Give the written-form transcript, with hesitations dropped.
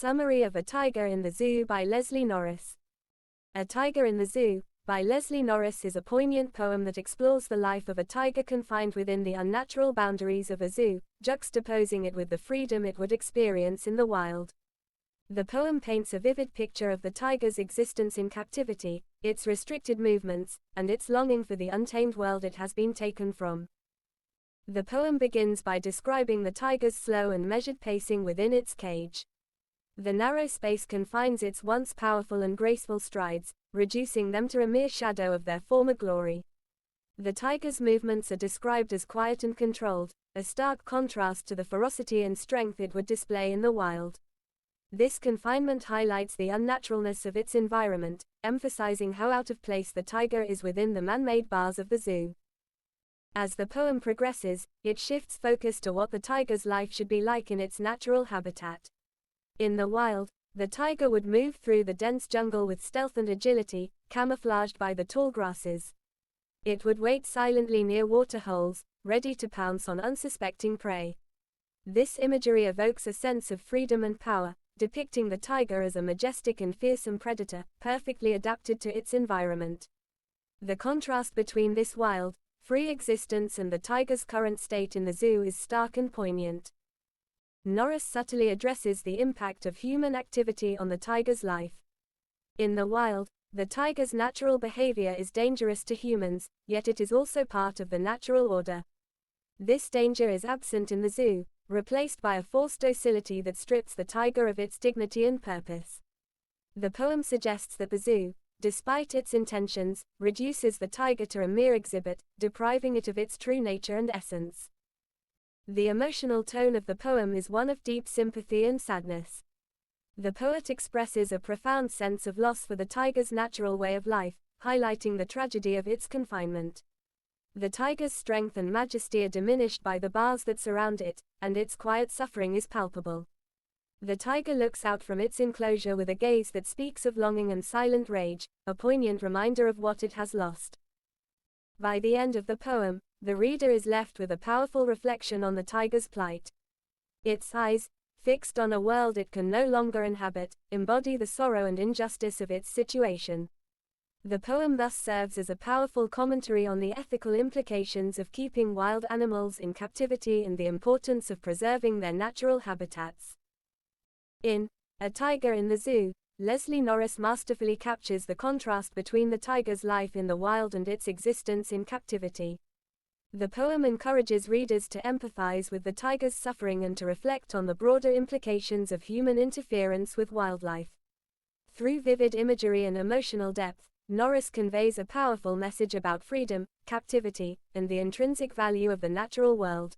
Summary of A Tiger in the Zoo by Leslie Norris. A Tiger in the Zoo, by Leslie Norris is a poignant poem that explores the life of a tiger confined within the unnatural boundaries of a zoo, juxtaposing it with the freedom it would experience in the wild. The poem paints a vivid picture of the tiger's existence in captivity, its restricted movements, and its longing for the untamed world it has been taken from. The poem begins by describing the tiger's slow and measured pacing within its cage. The narrow space confines its once powerful and graceful strides, reducing them to a mere shadow of their former glory. The tiger's movements are described as quiet and controlled, a stark contrast to the ferocity and strength it would display in the wild. This confinement highlights the unnaturalness of its environment, emphasizing how out of place the tiger is within the man-made bars of the zoo. As the poem progresses, it shifts focus to what the tiger's life should be like in its natural habitat. In the wild, the tiger would move through the dense jungle with stealth and agility, camouflaged by the tall grasses. It would wait silently near water holes, ready to pounce on unsuspecting prey. This imagery evokes a sense of freedom and power, depicting the tiger as a majestic and fearsome predator, perfectly adapted to its environment. The contrast between this wild, free existence and the tiger's current state in the zoo is stark and poignant. Norris subtly addresses the impact of human activity on the tiger's life. In the wild, the tiger's natural behavior is dangerous to humans, yet it is also part of the natural order. This danger is absent in the zoo, replaced by a forced docility that strips the tiger of its dignity and purpose. The poem suggests that the zoo, despite its intentions, reduces the tiger to a mere exhibit, depriving it of its true nature and essence. The emotional tone of the poem is one of deep sympathy and sadness. The poet expresses a profound sense of loss for the tiger's natural way of life, highlighting the tragedy of its confinement. The tiger's strength and majesty are diminished by the bars that surround it, and its quiet suffering is palpable. The tiger looks out from its enclosure with a gaze that speaks of longing and silent rage, a poignant reminder of what it has lost. By the end of the poem, the reader is left with a powerful reflection on the tiger's plight. Its eyes, fixed on a world it can no longer inhabit, embody the sorrow and injustice of its situation. The poem thus serves as a powerful commentary on the ethical implications of keeping wild animals in captivity and the importance of preserving their natural habitats. In A Tiger in the Zoo, Leslie Norris masterfully captures the contrast between the tiger's life in the wild and its existence in captivity. The poem encourages readers to empathize with the tiger's suffering and to reflect on the broader implications of human interference with wildlife. Through vivid imagery and emotional depth, Norris conveys a powerful message about freedom, captivity, and the intrinsic value of the natural world.